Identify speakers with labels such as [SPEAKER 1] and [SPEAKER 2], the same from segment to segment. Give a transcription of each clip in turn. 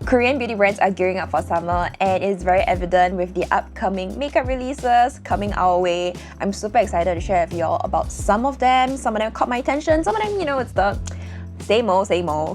[SPEAKER 1] Korean beauty brands are gearing up for summer, and it's very evident with the upcoming makeup releases coming our way. I'm super excited to share with y'all about some of them. Some of them caught my attention, some of them, it's the same old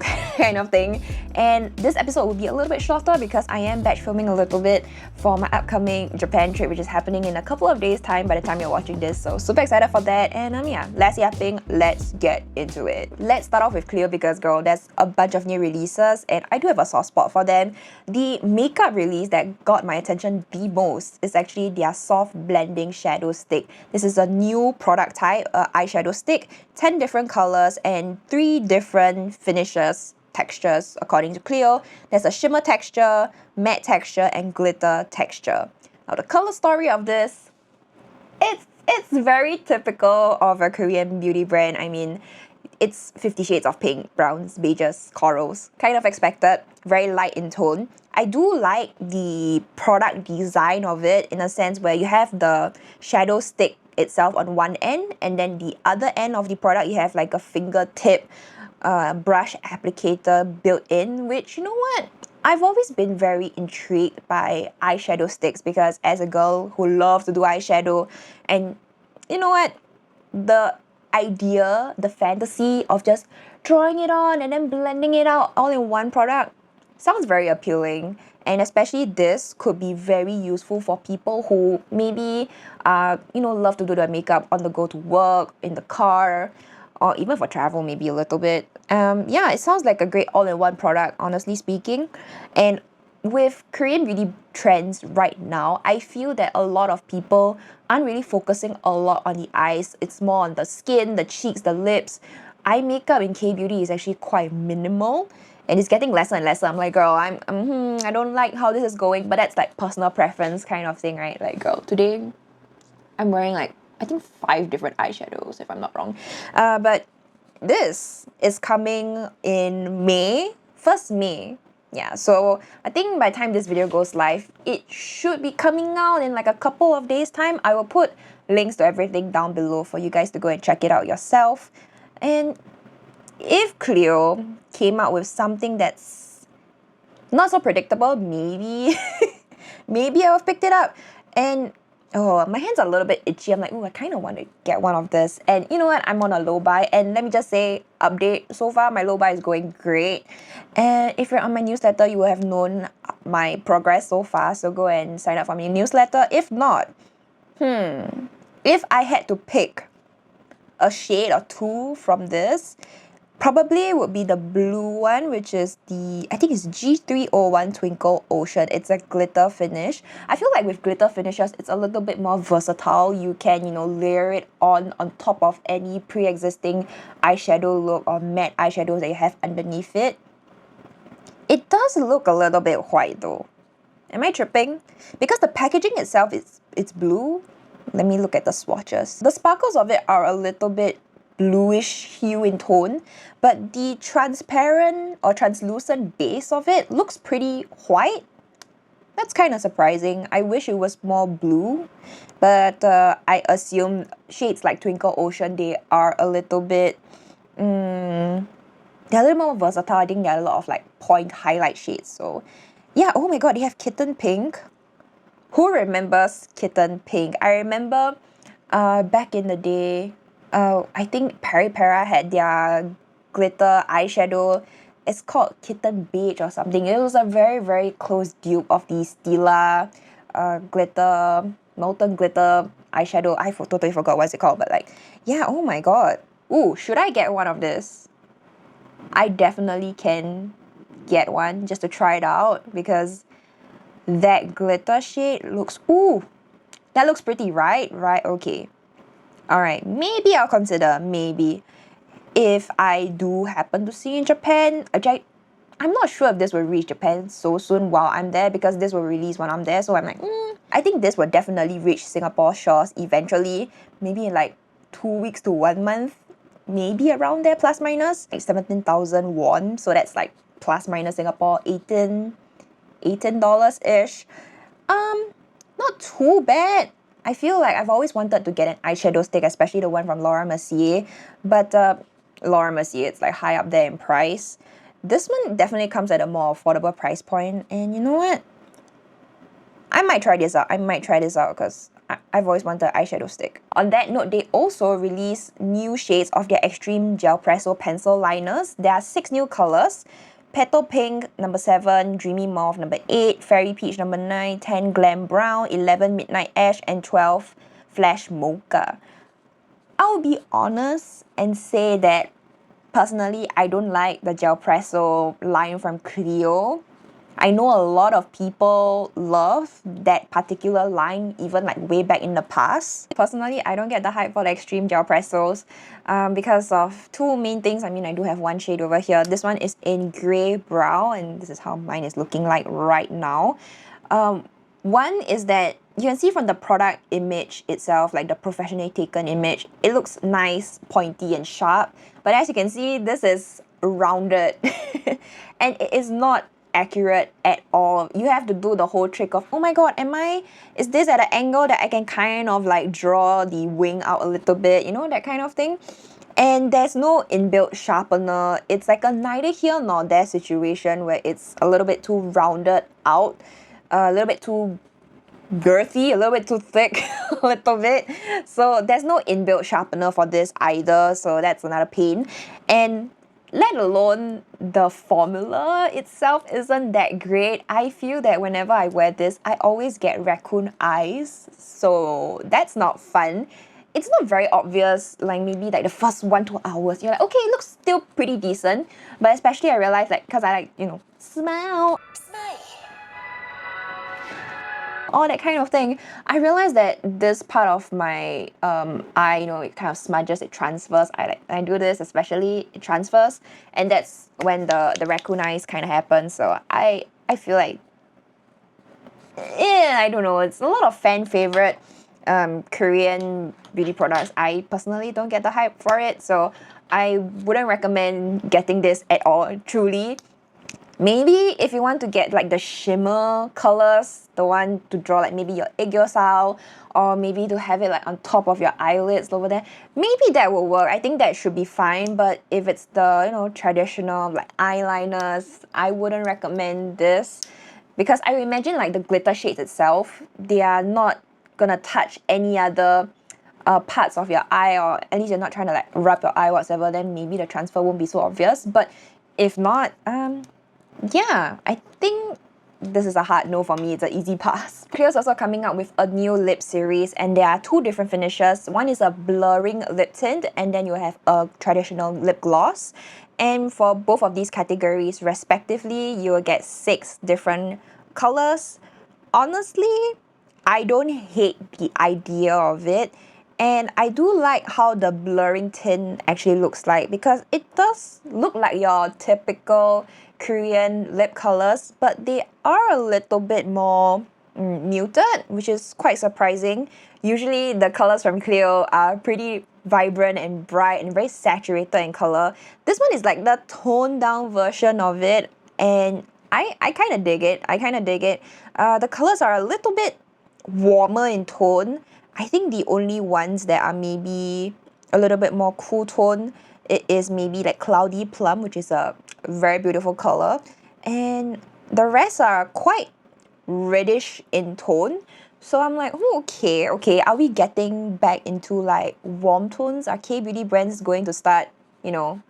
[SPEAKER 1] kind of thing. And this episode will be a little bit shorter because I am batch filming a little bit for my upcoming Japan trip, which is happening in a couple of days' time by the time you're watching this. So super excited for that. And yeah, less yapping, let's get into it. Let's start off with Clio because girl, there's a bunch of new releases and I do have a soft spot for them. The makeup release that got my attention the most is actually their soft blending shadow stick. This is a new product type, eyeshadow stick, 10 different colors and 3 different finishes, textures according to Clio. There's a shimmer texture, matte texture, and glitter texture. Now the color story of this, it's very typical of a Korean beauty brand. I mean, it's 50 shades of pink, browns, beiges, corals. Kind of expected, very light in tone. I do like the product design of it in a sense where you have the shadow stick itself on one end, and then the other end of the product you have like a fingertip brush applicator built in, which, you know what? I've always been very intrigued by eyeshadow sticks because as a girl who loves to do eyeshadow, and you know what? The idea, the fantasy of just drawing it on and then blending it out all in one product sounds very appealing. And especially this could be very useful for people who maybe love to do their makeup on the go to work, in the car, or even for travel maybe a little bit. Yeah, it sounds like a great all-in-one product, honestly speaking. And with Korean beauty trends right now, I feel that a lot of people aren't really focusing a lot on the eyes. It's more on the skin, the cheeks, the lips. Eye makeup in K-beauty is actually quite minimal. And it's getting lesser and lesser. I'm like, girl, I don't like how this is going, but that's like personal preference kind of thing, right? Like, girl, today I'm wearing like, I think 5 different eyeshadows, if I'm not wrong. But this is coming in May, 1st May. Yeah, so I think by the time this video goes live, it should be coming out in like a couple of days' time. I will put links to everything down below for you guys to go and check it out yourself. And if Clio came out with something that's not so predictable, maybe maybe I would have picked it up. And oh, my hands are a little bit itchy. I'm like, oh, I kind of want to get one of this. And you know what? I'm on a low buy. And let me just say, update, so far my low buy is going great. And if you're on my newsletter, you will have known my progress so far. So go and sign up for my newsletter. If not, if I had to pick a shade or 2 from this, probably it would be the blue one, which is I think it's G301 Twinkle Ocean. It's a glitter finish. I feel like with glitter finishes, it's a little bit more versatile. You can, layer it on top of any pre-existing eyeshadow look or matte eyeshadows that you have underneath it. It does look a little bit white though. Am I tripping? Because the packaging itself, it's blue. Let me look at the swatches. The sparkles of it are a little bit bluish hue in tone, but the transparent or translucent base of it looks pretty white. That's kind of surprising. I wish it was more blue, but I assume shades like Twinkle Ocean, they are a little bit, they're a little more versatile. I think there are a lot of like point highlight shades. So yeah, oh my god, they have Kitten Pink. Who remembers Kitten Pink? I remember back in the day, I think Para had their glitter eyeshadow. It's called Kitten Beige or something. It was a very, very close dupe of the Stila glitter, molten glitter eyeshadow. I totally forgot what's it called, but like, yeah, oh my god. Ooh, should I get one of this? I definitely can get one just to try it out because that glitter shade looks, that looks pretty, right? Right, okay. Alright, maybe I'll consider, maybe. If I do happen to see in Japan, I'm not sure if this will reach Japan so soon while I'm there because this will release when I'm there. So I'm like, I think this will definitely reach Singapore shores eventually. Maybe in like 2 weeks to 1 month. Maybe around there, plus minus. Like 17,000 won. So that's like plus minus Singapore, $18-ish. Not too bad. I feel like I've always wanted to get an eyeshadow stick, especially the one from Laura Mercier. But Laura Mercier, it's like high up there in price. This one definitely comes at a more affordable price point, and you know what? I might try this out. Because I've always wanted an eyeshadow stick. On that note, they also released new shades of their Extreme Gel Presso pencil liners. There are 6 new colors. Petal Pink, number 7, Dreamy Mauve, number 8, Fairy Peach, number 9, 10, Glam Brown, 11, Midnight Ash, and 12, Flash Mocha. I'll be honest and say that personally, I don't like the Gel Presso line from Clio. I know a lot of people love that particular line, even like way back in the past. Personally, I don't get the hype for the Extreme Gel Pressos because of 2 main things. I mean, I do have one shade over here. This one is in grey brown, and this is how mine is looking like right now. One is that you can see from the product image itself, like the professionally taken image, it looks nice, pointy and sharp. But as you can see, this is rounded and it is not accurate at all. You have to do the whole trick of, oh my god, is this at an angle that I can kind of like draw the wing out a little bit, you know, that kind of thing. And there's no inbuilt sharpener. It's like a neither here nor there situation where it's a little bit too rounded out, a little bit too girthy, a little bit too thick, a little bit. So there's no inbuilt sharpener for this either, so that's another pain. And let alone the formula itself isn't that great. I feel that whenever I wear this, I always get raccoon eyes, so that's not fun. It's not very obvious, like maybe like the first 1-2 hours, you're like, okay, it looks still pretty decent. But especially I realized, like, because I like, you know, smile, all that kind of thing, I realized that this part of my eye, you know, it kind of smudges, it transfers. I do this, especially it transfers, and that's when the raccoon eyes kind of happen. So I feel like, I don't know, it's a lot of fan favorite Korean beauty products. I personally don't get the hype for it, so I wouldn't recommend getting this at all, truly. Maybe if you want to get like the shimmer colors, the one to draw like maybe your egg or maybe to have it like on top of your eyelids over there, maybe that will work. I think that should be fine. But if it's the, you know, traditional like eyeliners, I wouldn't recommend this, because I imagine like the glitter shades itself, they are not gonna touch any other parts of your eye, or at least you're not trying to like rub your eye whatsoever, then maybe the transfer won't be so obvious. But if not, yeah, I think this is a hard no for me. It's an easy pass. Clio's also coming out with a new lip series, and there are 2 different finishes. One is a blurring lip tint, and then you have a traditional lip gloss. And for both of these categories respectively, you will get 6 different colors. Honestly, I don't hate the idea of it. And I do like how the blurring tint actually looks like, because it does look like your typical Korean lip colors, but they are a little bit more muted, which is quite surprising. Usually the colors from Clio are pretty vibrant and bright and very saturated in color. This one is like the toned down version of it, and I kind of dig it. The colors are a little bit warmer in tone. I think the only ones that are maybe a little bit more cool tone, it is maybe like Cloudy Plum, which is a very beautiful color, and the rest are quite reddish in tone. So I'm like, oh, okay, are we getting back into like warm tones? Are K-beauty brands going to start, you know,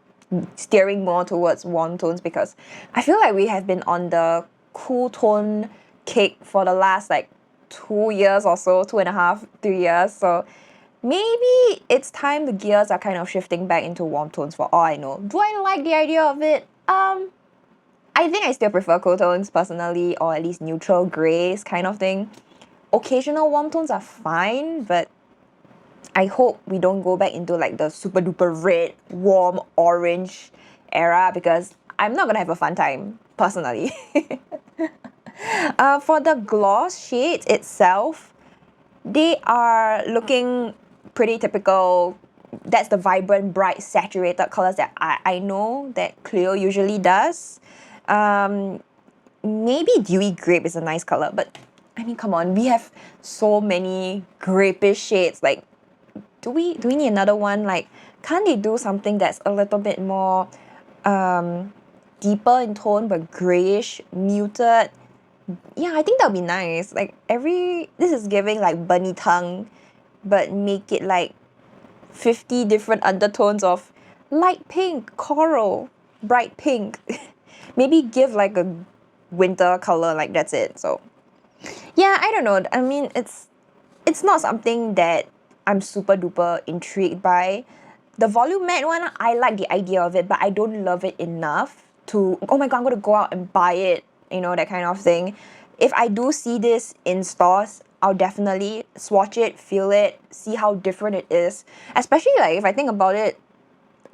[SPEAKER 1] steering more towards warm tones? Because I feel like we have been on the cool tone kick for the last like 2 years or so, 2.5, 3 years. So maybe it's time the gears are kind of shifting back into warm tones, for all I know. Do I like the idea of it? I think I still prefer cool tones personally, or at least neutral grays kind of thing. Occasional warm tones are fine, but I hope we don't go back into like the super duper red, warm orange era, because I'm not gonna have a fun time, personally. For the gloss shades itself, they are looking pretty typical. That's the vibrant, bright, saturated colors that I know that Clio usually does. Maybe Dewy Grape is a nice color, but I mean, come on, we have so many grape-ish shades. Like, do we need another one? Like, can't they do something that's a little bit more deeper in tone but grayish, muted. Yeah, I think that'll be nice. Like this is giving like bunny tongue, but make it like 50 different undertones of light pink, coral, bright pink. Maybe give like a winter color, like that's it. So yeah, I don't know. I mean, it's not something that I'm super duper intrigued by. The volume matte one, I like the idea of it, but I don't love it enough to, oh my god, I'm gonna go out and buy it, that kind of thing. If I do see this in stores, I'll definitely swatch it, feel it, see how different it is. Especially like if I think about it,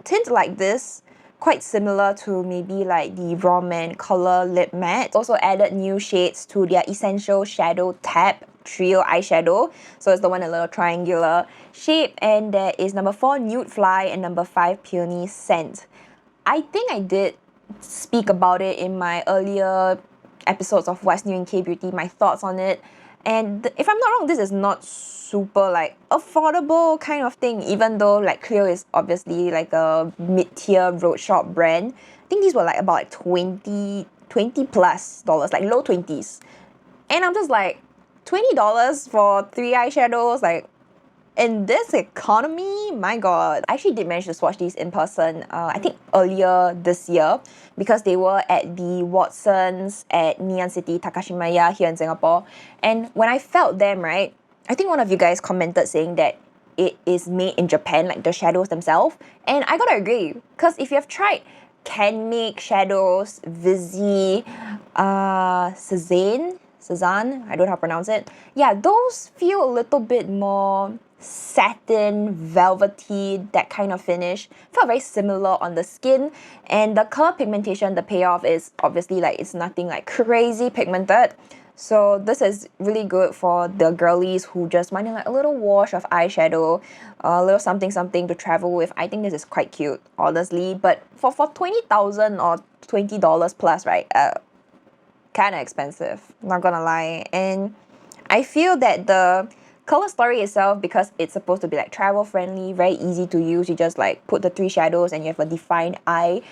[SPEAKER 1] tints like this, quite similar to maybe like the Raw Man Color Lip Matte. Also added new shades to their Essential Shadow Tap Trio eyeshadow. So it's the one in a little triangular shape. And there is number 4 Nude Fly and number 5 Peony Scent. I think I did speak about it in my earlier episodes of What's New in K-Beauty, my thoughts on it. And if I'm not wrong, this is not super like affordable kind of thing, even though like Clio is obviously like a mid-tier road shop brand. I think these were like about like 20 plus dollars, like low 20s. And I'm just like, $20 for 3 eyeshadows, like in this economy, my god. I actually did manage to swatch these in person, I think earlier this year, because they were at the Watsons at Ngee City, Takashimaya here in Singapore. And when I felt them, right, I think one of you guys commented saying that it is made in Japan, like the shadows themselves. And I gotta agree, because if you have tried Can Make shadows, Vizzy, Cezanne, I don't know how to pronounce it. Yeah, those feel a little bit more satin, velvety, that kind of finish. Felt very similar on the skin. And the color pigmentation, the payoff is obviously like it's nothing like crazy pigmented. So this is really good for the girlies who just wanted like a little wash of eyeshadow, a little something to travel with. I think this is quite cute, honestly. But for 20,000 or $20 plus, right? Kind of expensive, not gonna lie. And I feel that the color story itself, because it's supposed to be like travel friendly, very easy to use, you just like put the 3 shadows and you have a defined eye.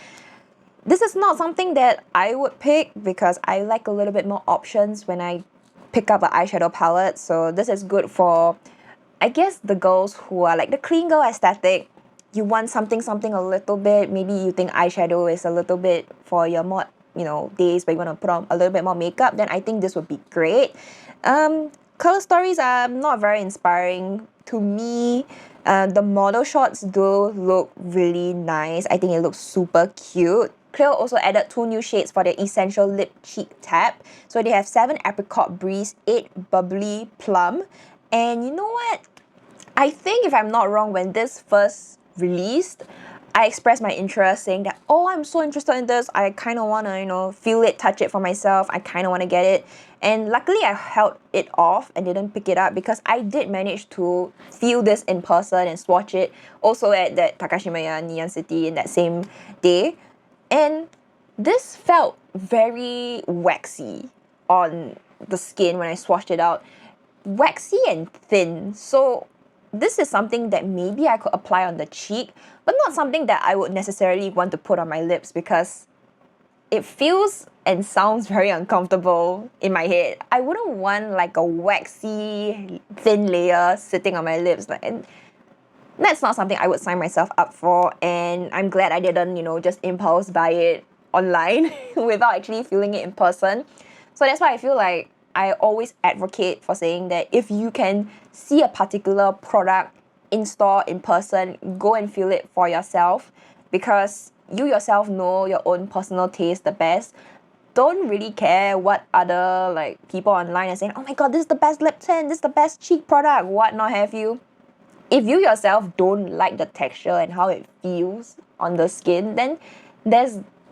[SPEAKER 1] This is not something that I would pick because I like a little bit more options when I pick up an eyeshadow palette. So this is good for, I guess, the girls who are like the clean girl aesthetic. You want something a little bit, maybe you think eyeshadow is a little bit for your more, days where you want to put on a little bit more makeup, then I think this would be great. Color stories are not very inspiring to me. The model shots do look really nice. I think it looks super cute. Clio also added 2 new shades for their Essential Lip Cheek Tap. So they have 7 Apricot Breeze, 8 Bubbly Plum. And you know what? I think if I'm not wrong, when this first released, I expressed my interest saying that, oh, I'm so interested in this. I kind of want to, feel it, touch it for myself. I kind of want to get it. And luckily, I held it off and didn't pick it up because I did manage to feel this in person and swatch it also at that Takashimaya Ngee City in that same day. And this felt very waxy on the skin when I swatched it out. Waxy and thin. So this is something that maybe I could apply on the cheek, but not something that I would necessarily want to put on my lips because it feels and sounds very uncomfortable in my head. I wouldn't want like a waxy, thin layer sitting on my lips. And that's not something I would sign myself up for, and I'm glad I didn't, just impulse buy it online without actually feeling it in person. So that's why I feel like I always advocate for saying that if you can see a particular product in store, in person, go and feel it for yourself because you yourself know your own personal taste the best. Don't really care what other like people online are saying, oh my god, this is the best lip tint, this is the best cheek product, what not have you. If you yourself don't like the texture and how it feels on the skin, then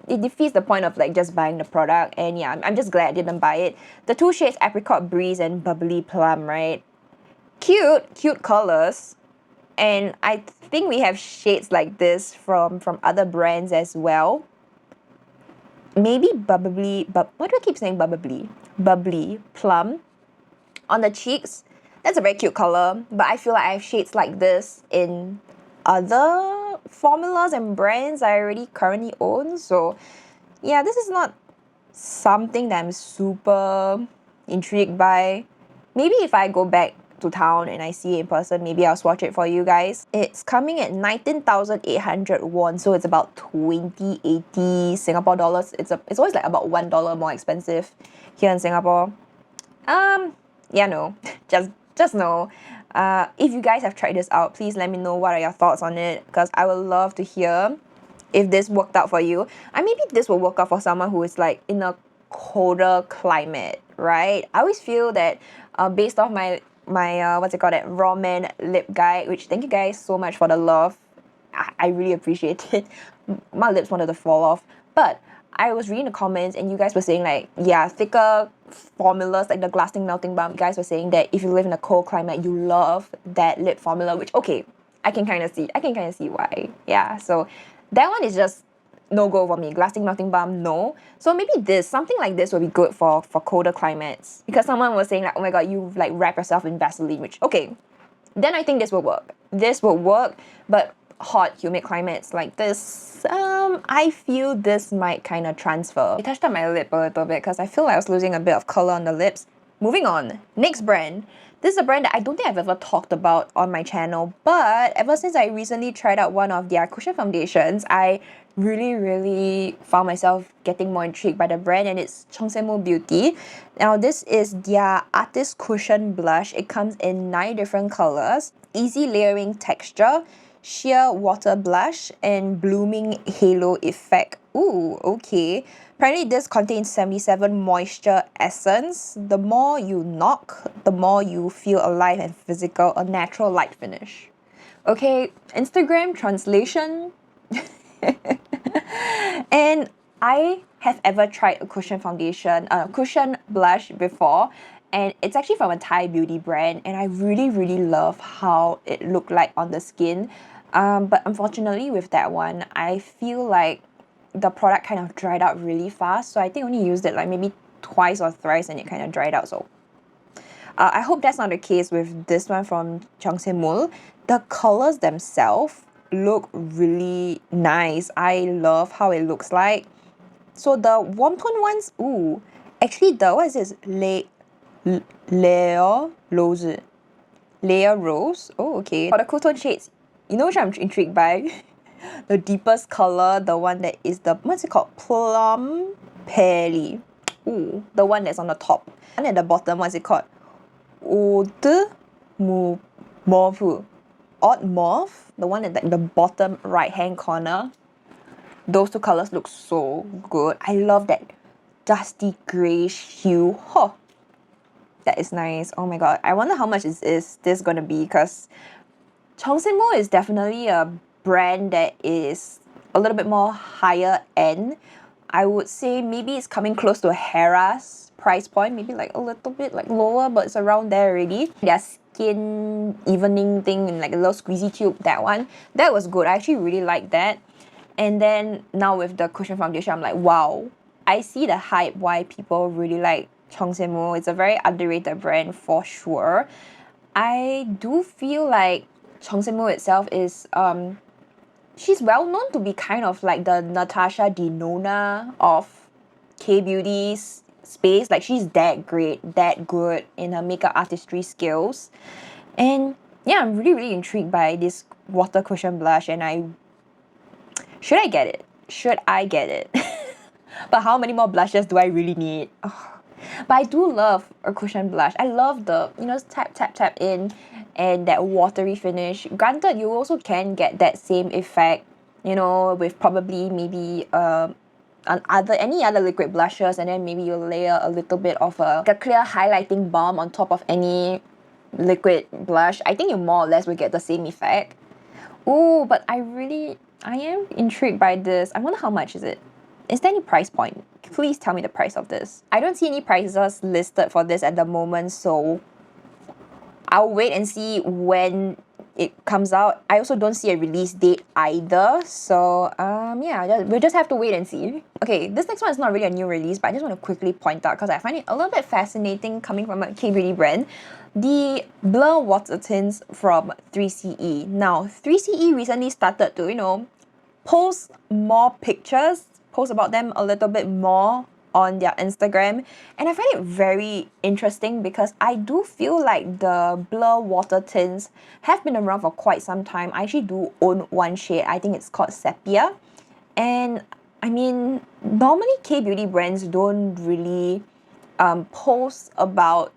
[SPEAKER 1] it defeats the point of like just buying the product. And yeah, I'm just glad I didn't buy it. The 2 shades Apricot Breeze and Bubbly Plum, right? Cute colors. And I think we have shades like this from other brands as well. Maybe why do I keep saying Bubbly Plum. On the cheeks, that's a very cute color, but I feel like I have shades like this in other formulas and brands I already currently own. So yeah, this is not something that I'm super intrigued by. Maybe if I go back to town and I see it in person, maybe I'll swatch it for you guys. It's coming at 19,800 won, so it's about 2080 Singapore dollars. It's always like about $1 more expensive here in Singapore. Yeah, no, just no. If you guys have tried this out, please let me know what are your thoughts on it, because I would love to hear if this worked out for you. Maybe this will work out for someone who is like in a colder climate, right? I always feel that based off my what's it called, that raw man lip guide, which thank you guys so much for the love. I really appreciate it. My lips wanted to fall off, but I was reading the comments and you guys were saying like, yeah, thicker formulas like the Lasting Melting Balm. You guys were saying that if you live in a cold climate, you love that lip formula, which okay, I can kind of see why. Yeah, so that one is just no go for me. Lasting Melting Balm, no. So maybe something like this will be good for colder climates, because someone was saying like, oh my god, you like wrap yourself in Vaseline, which okay, then I think this will work. This will work, but hot, humid climates like this, I feel this might kind of transfer. I touched up my lip a little bit because I feel like I was losing a bit of color on the lips. Moving on, next brand. This is a brand that I don't think I've ever talked about on my channel, but ever since I recently tried out one of their cushion foundations, I really found myself getting more intrigued by the brand, and it's Jung Saem Mool Beauty. Now this is their Artist Cushion Blush. It comes in 9 different colors, easy layering texture, sheer water blush, and blooming halo effect. Ooh, okay. Apparently this contains 77 moisture essence. The more you knock, the more you feel alive and physical, a natural light finish. Okay, Instagram translation. And I have ever tried a cushion foundation, cushion blush before, and it's actually from a Thai beauty brand, and I really love how it looked like on the skin. But unfortunately with that one, I feel like the product kind of dried out really fast, so I think I only used it like maybe twice or thrice and it kind of dried out. So I hope that's not the case with this one from Jung Saem Mool. The colors themselves look really nice. I love how it looks like. So the warm tone ones, ooh, actually the, what is this? Layer Rose. Oh, okay. For the cool tone shades, you know which I'm intrigued by? The deepest color, the one that is the, what's it called? Plum Pearly. Ooh, the one that's on the top. And at the bottom, what's it called? Oud Mauve. Odd Mauve. The one at the bottom right hand corner. Those two colors look so good. I love that dusty greyish hue. Huh. That is nice. Oh my god. I wonder how much is this gonna be, because Jung Saem Mool is definitely a brand that is a little bit more higher end. I would say maybe it's coming close to Hera's price point, maybe like a little bit like lower, but it's around there already. Their skin evening thing in like a little squeezy tube, that one, that was good. I actually really like that. And then now with the cushion foundation, I'm like, wow, I see the hype why people really like Jung Saem Mool. It's a very underrated brand for sure. I do feel like Jung Saem Mool itself is she's well known to be kind of like the Natasha Denona of K-beauty's space. Like, she's that great, that good in her makeup artistry skills. And yeah, I'm really intrigued by this water cushion blush, and should I get it? Should I get it? But how many more blushes do I really need? Oh. But I do love a cushion blush. I love the, you know, tap in and that watery finish. Granted, you also can get that same effect, you know, with probably maybe any other liquid blushes, and then maybe you layer a little bit of a clear highlighting balm on top of any liquid blush. I think you more or less will get the same effect. Ooh, but I am intrigued by this. I wonder how much is it? Is there any price point? Please tell me the price of this. I don't see any prices listed for this at the moment, so I'll wait and see when it comes out. I also don't see a release date either, so yeah, we'll just have to wait and see. Okay, this next one is not really a new release, but I just want to quickly point out because I find it a little bit fascinating coming from a K-beauty brand. The Blur Water Tints from 3CE. Now, 3CE recently started to, you know, post more pictures post about them a little bit more on their Instagram, and I find it very interesting because I do feel like the blur water tints have been around for quite some time. I actually do own one shade. I think it's called Sepia, and I mean, normally K-beauty brands don't really post about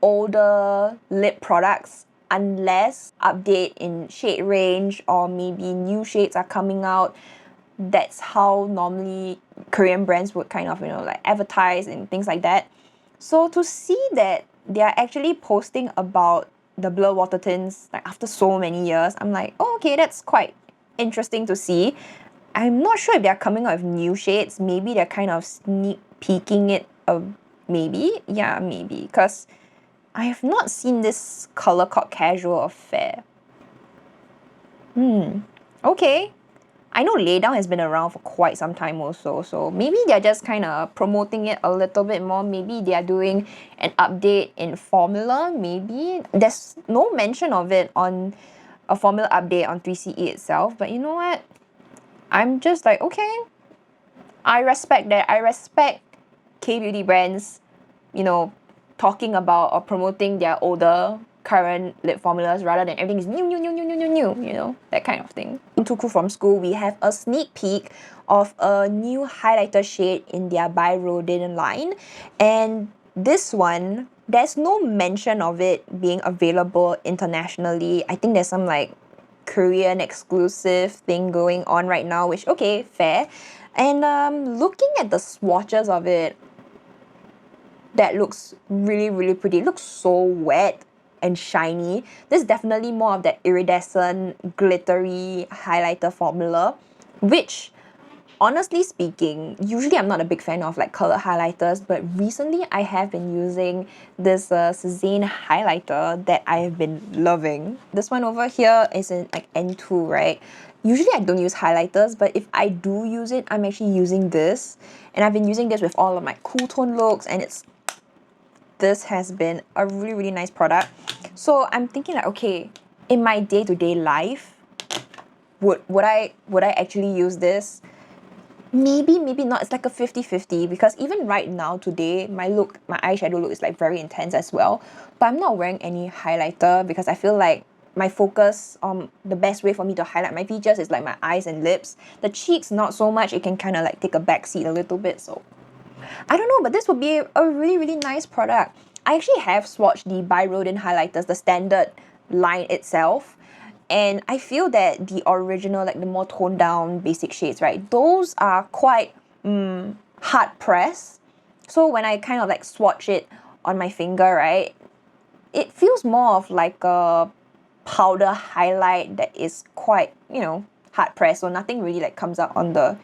[SPEAKER 1] older lip products unless update in shade range or maybe new shades are coming out. That's how normally Korean brands would kind of, like advertise and things like that. So to see that they're actually posting about the blur water tints like after so many years, I'm like, oh, okay, that's quite interesting to see. I'm not sure if they're coming out with new shades. Maybe they're kind of sneak peeking it. Maybe, yeah, maybe, because I have not seen this colourpop casual or fair. Okay. I know Laydown has been around for quite some time also, so maybe they're just kind of promoting it a little bit more. Maybe they are doing an update in formula, maybe. There's no mention of it on a formula update on 3CE itself, but you know what? I'm just like, okay, I respect that. I respect K-beauty brands, talking about or promoting their older current lip formulas rather than everything is new, that kind of thing. In Too Cool From School, we have a sneak peek of a new highlighter shade in their By Rodin line, and this one, there's no mention of it being available internationally. I think there's some like Korean exclusive thing going on right now, which, okay, fair. And looking at the swatches of it, that looks really, really pretty. It looks so wet and shiny. This is definitely more of that iridescent, glittery highlighter formula, which, honestly speaking, usually I'm not a big fan of like color highlighters, but recently I have been using this Suzanne highlighter that I have been loving. This one over here is in like N2, right? Usually I don't use highlighters, but if I do use it, I'm actually using this. And I've been using this with all of my cool tone looks, and this has been a really, really nice product. So I'm thinking like, okay, in my day-to-day life, would I actually use this? Maybe not. It's like a 50-50, because even right now today, my eyeshadow look is like very intense as well. But I'm not wearing any highlighter because I feel like my focus on the best way for me to highlight my features is like my eyes and lips. The cheeks, not so much. It can kind of like take a backseat a little bit. So I don't know, but this would be a really, really nice product. I actually have swatched the By Rodin highlighters, the standard line itself. And I feel that the original, like the more toned down basic shades, right? Those are quite hard pressed. So when I kind of like swatch it on my finger, right? It feels more of like a powder highlight that is quite, hard pressed. So nothing really like comes out on the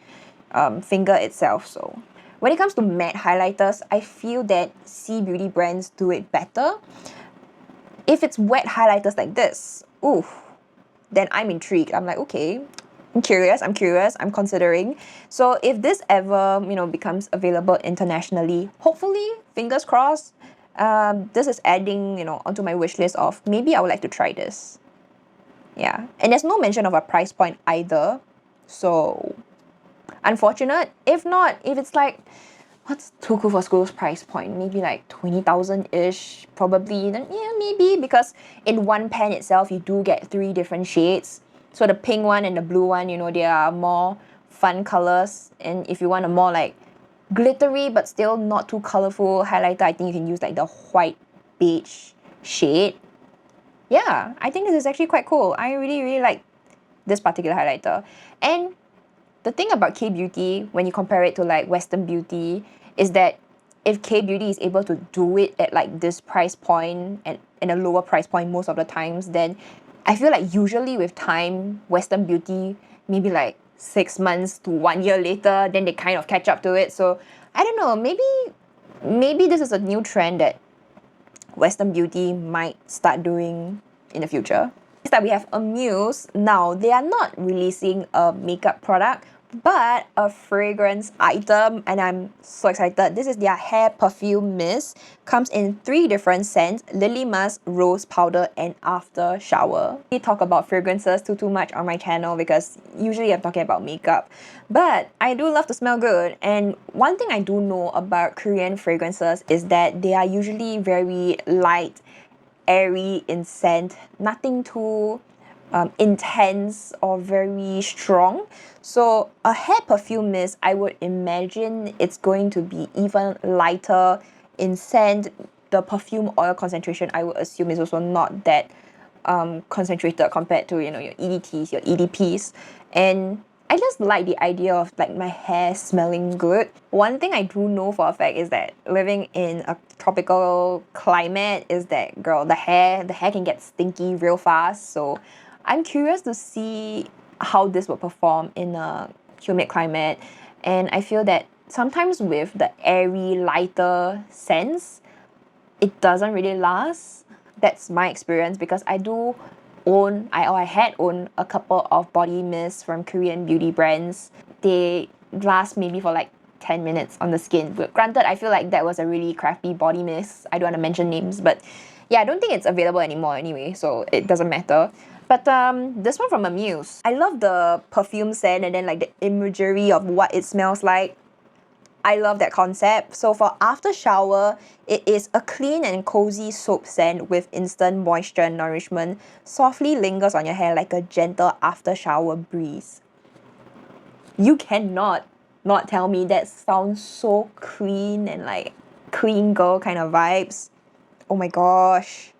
[SPEAKER 1] finger itself. So when it comes to matte highlighters, I feel that C Beauty brands do it better. If it's wet highlighters like this, then I'm intrigued. I'm like, okay, I'm curious, I'm considering. So if this ever, becomes available internationally, hopefully, fingers crossed, this is adding, onto my wish list of maybe I would like to try this. Yeah, and there's no mention of a price point either. So unfortunate. If not, if it's like, what's Too Cool For School's price point? Maybe like 20,000-ish, probably. Then yeah, maybe, because in one pan itself, you do get 3 different shades. So the pink one and the blue one, they are more fun colors. And if you want a more like glittery but still not too colorful highlighter, I think you can use like the white beige shade. Yeah, I think this is actually quite cool. I really, really like this particular highlighter. And the thing about K-beauty, when you compare it to like Western beauty, is that if K-beauty is able to do it at like this price point and a lower price point most of the times, then I feel like usually with time, Western beauty, maybe like 6 months to 1 year later, then they kind of catch up to it. So I don't know, maybe this is a new trend that Western beauty might start doing in the future. Is that we have Amuse. Now, they are not releasing a makeup product, but a fragrance item, and I'm so excited. This is their hair perfume mist. Comes in 3 different scents: lily musk, rose powder, and after shower. We talk about fragrances too much on my channel because usually I'm talking about makeup, but I do love to smell good. And one thing I do know about Korean fragrances is that they are usually very light, airy in scent, nothing too intense or very strong. So a hair perfume mist, I would imagine it's going to be even lighter in scent. The perfume oil concentration, I would assume, is also not that concentrated compared to, you know, your EDTs, your EDPs. And I just like the idea of like my hair smelling good. One thing I do know for a fact is that living in a tropical climate is that, girl, the hair can get stinky real fast. So I'm curious to see how this will perform in a humid climate. And I feel that sometimes with the airy, lighter scents, it doesn't really last. That's my experience because I had owned a couple of body mists from Korean beauty brands. They last maybe for like 10 minutes on the skin. But granted, I feel like that was a really crappy body mist. I don't want to mention names, but yeah, I don't think it's available anymore anyway, so it doesn't matter. But this one from Amuse. I love the perfume scent and then like the imagery of what it smells like. I love that concept. So for after shower, it is a clean and cozy soap scent with instant moisture and nourishment. Softly lingers on your hair like a gentle after shower breeze. You cannot not tell me that sounds so clean and like clean girl kind of vibes. Oh my gosh.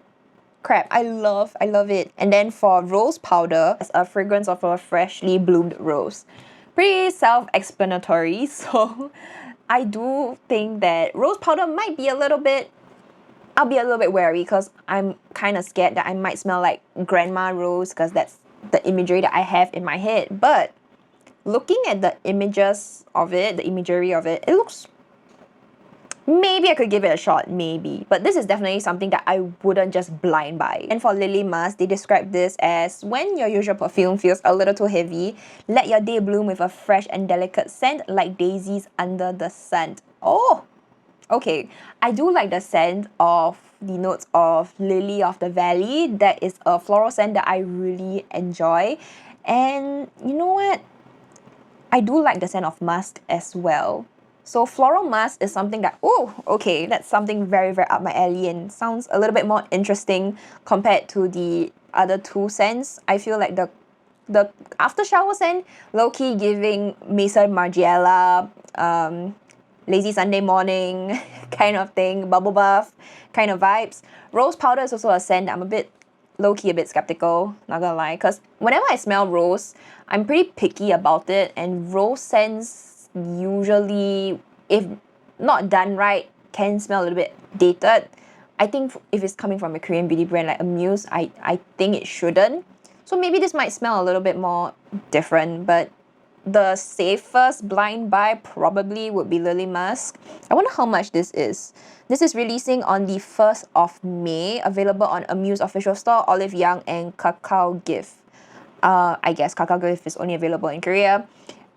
[SPEAKER 1] Crap, I love it. And then for rose powder, it's a fragrance of a freshly bloomed rose. Pretty self-explanatory, so I do think that rose powder might be a little bit, I'll be a little bit wary because I'm kind of scared that I might smell like grandma rose because that's the imagery that I have in my head. But looking at the images of it, the imagery of it, it looks, maybe I could give it a shot, maybe. But this is definitely something that I wouldn't just blind buy. And for lily musk, they describe this as when your usual perfume feels a little too heavy, let your day bloom with a fresh and delicate scent like daisies under the sun. Oh, okay. I do like the scent of the notes of lily of the valley. That is a floral scent that I really enjoy. And you know what? I do like the scent of musk as well. So floral musk is something that, oh, okay, that's something very, very up my alley and sounds a little bit more interesting compared to the other 2 scents. I feel like the after shower scent, low-key giving Mason Margiela, lazy Sunday morning kind of thing, bubble bath kind of vibes. Rose powder is also a scent that I'm a bit low-key a bit skeptical, not gonna lie, because whenever I smell rose, I'm pretty picky about it, and rose scents usually, if not done right, can smell a little bit dated. I think if it's coming from a Korean beauty brand like Amuse, I think it shouldn't. So maybe this might smell a little bit more different, but the safest blind buy probably would be Lily Musk. I wonder how much this is. This is releasing on the 1st of May, available on Amuse official store, OLIVEYOUNG, and Kakao Gift. I guess Kakao Gift is only available in Korea.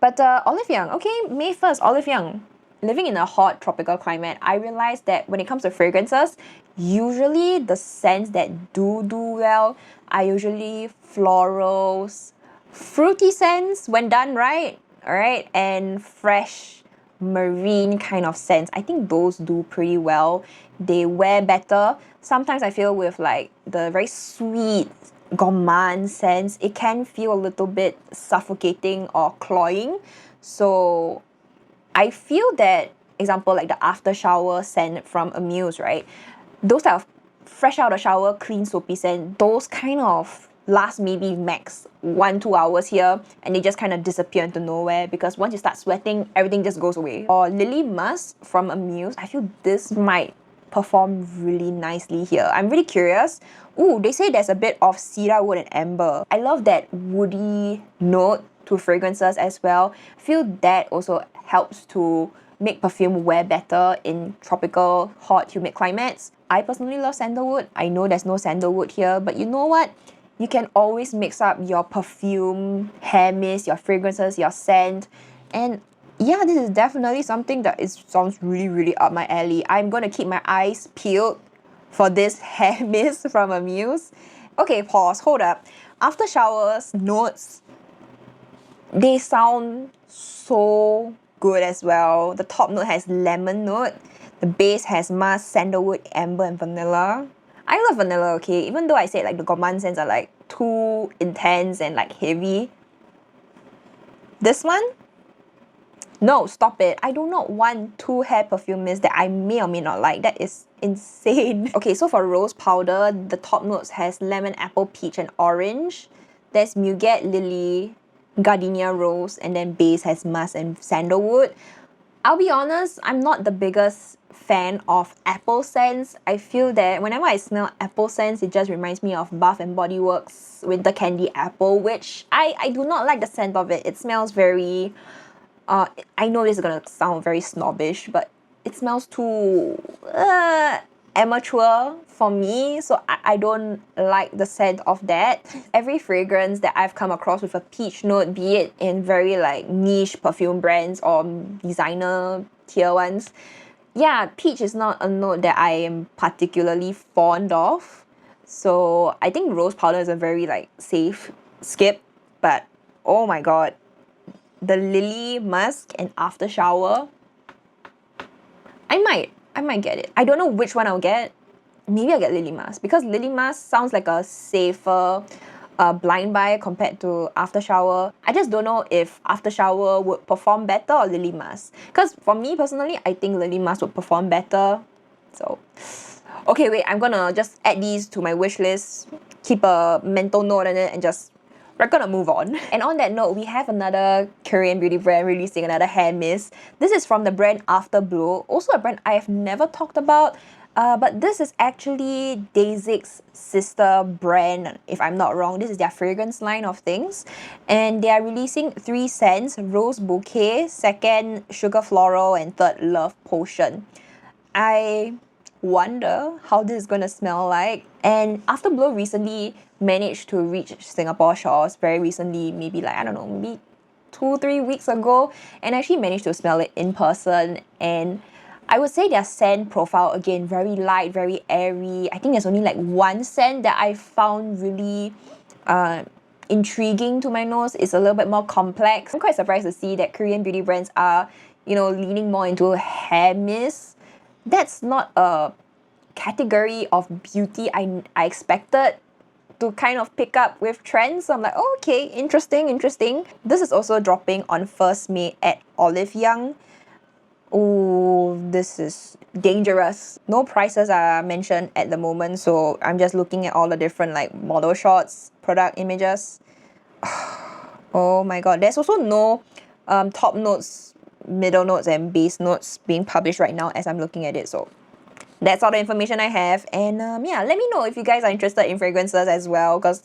[SPEAKER 1] But OLIVEYOUNG, okay, May 1st, OLIVEYOUNG. Living in a hot tropical climate, I realized that when it comes to fragrances, usually the scents that do well are usually florals, fruity scents when done right, alright, and fresh marine kind of scents. I think those do pretty well. They wear better. Sometimes I feel with like the very sweet gourmand scents, it can feel a little bit suffocating or cloying. So I feel that, example, like the after shower scent from Amuse, right? Those type of fresh out of shower, clean soapy scent, those kind of last maybe max 1-2 hours here, and they just kind of disappear into nowhere because once you start sweating, everything just goes away. Or Lily Musk from Amuse, I feel this might perform really nicely here. I'm really curious. Ooh, they say there's a bit of cedar wood and amber. I love that woody note to fragrances as well. I feel that also helps to make perfume wear better in tropical, hot, humid climates. I personally love sandalwood. I know there's no sandalwood here, but you know what? you can always mix up your perfume, hair mist, your fragrances, your scent. And yeah, this is definitely something that sounds really, really up my alley. I'm gonna keep my eyes peeled for this hair mist from Amuse. Okay, pause, hold up. After showers, notes, they sound so good as well. The top note has lemon note. The base has musk, sandalwood, amber, and vanilla. I love vanilla, okay? Even though I said like the gourmand scents are like too intense and like heavy. This one? No, stop it. I do not want 2 hair perfume mists that I may or may not like. That is insane. Okay, so for rose powder, the top notes has lemon, apple, peach, and orange. There's muguet, lily, gardenia rose, and then base has musk and sandalwood. I'll be honest, I'm not the biggest fan of apple scents. I feel that whenever I smell apple scents, it just reminds me of Bath and Body Works Winter Candy Apple, which I do not like the scent of it. It smells very... I know this is gonna sound very snobbish, but it smells too amateur for me, so I don't like the scent of that. Every fragrance that I've come across with a peach note, be it in very like niche perfume brands or designer tier ones, yeah, peach is not a note that I am particularly fond of. So I think rose powder is a very like safe skip, but oh my god, the lily musk and after shower, I might get it. I don't know which one I'll get. Maybe I'll get lily musk, because lily musk sounds like a safer blind buy compared to after shower. I just don't know if after shower would perform better or lily musk, because for me personally, I think lily musk would perform better. So okay, wait, I'm gonna just add these to my wish list, keep a mental note on it, and we're gonna move on. And on that note, we have another Korean beauty brand releasing another hair mist. This is from the brand Afterblow, also a brand I have never talked about, but this is actually Dasique's sister brand, if I'm not wrong. This is their fragrance line of things. And they are releasing 3 scents: Rose Bouquet, second Sugar Floral, and third Love Potion. I wonder how this is gonna smell like. And Afterblow recently managed to reach Singapore shores very recently, maybe like, I don't know, maybe 2-3 weeks ago, and actually managed to smell it in person. And I would say their scent profile, again, very light, very airy. I think there's only like 1 scent that I found really intriguing to my nose. It's a little bit more complex. I'm quite surprised to see that Korean beauty brands are, you know, leaning more into hair mist. That's not a category of beauty I expected to kind of pick up with trends. So I'm like, oh, okay, interesting. This is also dropping on 1st May at OLIVEYOUNG. Oh, this is dangerous. No prices are mentioned at the moment, so I'm just looking at all the different like model shots, product images. Oh my god, there's also no top notes, middle notes, and base notes being published right now as I'm looking at it. So that's all the information I have. And yeah, let me know if you guys are interested in fragrances as well, because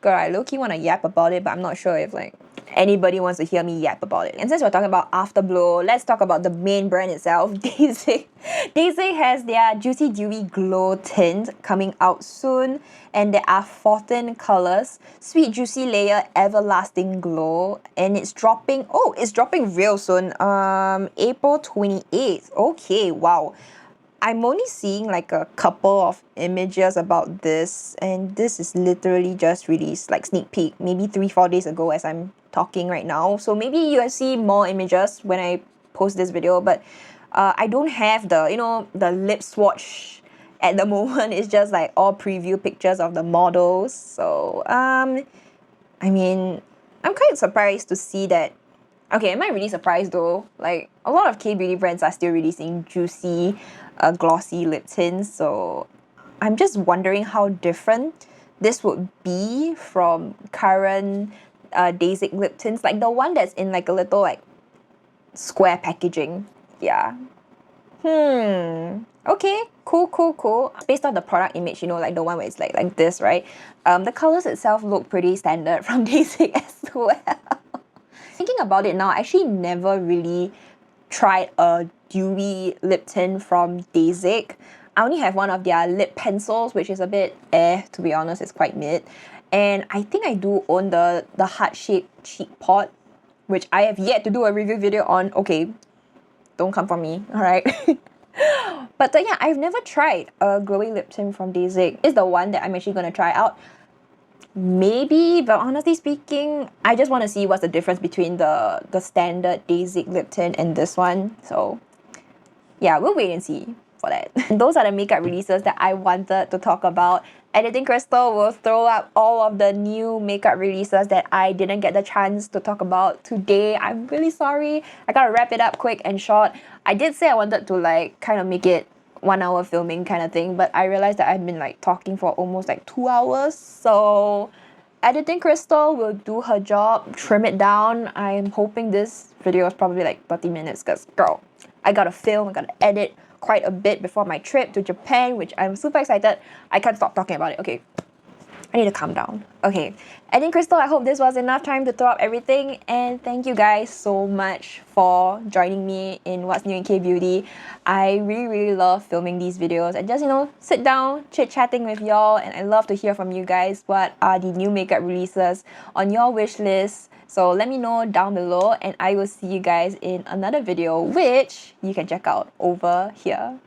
[SPEAKER 1] girl, I low-key want to yap about it, but I'm not sure if like anybody wants to hear me yap about it. And since we're talking about Afterblow, let's talk about the main brand itself, Dasique. Dasique has their Juicy Dewy Glow tint coming out soon, and there are 14 colors. Sweet Juicy Layer Everlasting Glow, and it's dropping real soon, April 28th. Okay, wow. I'm only seeing like a couple of images about this, and this is literally just released, like sneak peek, maybe 3-4 days ago as I'm talking right now. So maybe you'll see more images when I post this video, but I don't have the, you know, the lip swatch at the moment. It's just like all preview pictures of the models. So I mean, I'm quite surprised to see that. Okay, am I really surprised though? Like, a lot of K-beauty brands are still releasing juicy, glossy lip tints, so I'm just wondering how different this would be from current Dasique lip tints, like the one that's in like a little like square packaging. Yeah. Okay, cool. Based on the product image, you know, like the one where it's like this, right? The colors itself look pretty standard from Dasique as well. Thinking about it now, I actually never really tried a dewy lip tint from Dasique. I only have one of their lip pencils, which is a bit to be honest, it's quite mid. And I think I do own the heart-shaped cheek pot, which I have yet to do a review video on. Okay, don't come for me, alright? But yeah, I've never tried a glowy lip tint from Dasique. It's the one that I'm actually gonna try out. Maybe, but honestly speaking, I just want to see what's the difference between the standard Dasique lip tint and this one. So yeah, we'll wait and see for that. And those are the makeup releases that I wanted to talk about. Editing Crystal will throw up all of the new makeup releases that I didn't get the chance to talk about today. I'm really sorry. I gotta wrap it up quick and short. I did say I wanted to like kind of make it 1 hour filming kind of thing, but I realized that I've been like talking for almost like 2 hours. So Editing Crystal will do her job, trim it down. I'm hoping this video is probably like 30 minutes because girl, I gotta film, I gotta edit quite a bit before my trip to Japan, which I'm super excited. I can't stop talking about it. Okay, I need to calm down. Okay, Editing Crystal, I hope this was enough time to throw up everything, and thank you guys so much for joining me in What's New in K-Beauty. I really love filming these videos and just, you know, sit down, chit-chatting with y'all, and I love to hear from you guys what are the new makeup releases on your wish list. So let me know down below, and I will see you guys in another video, which you can check out over here.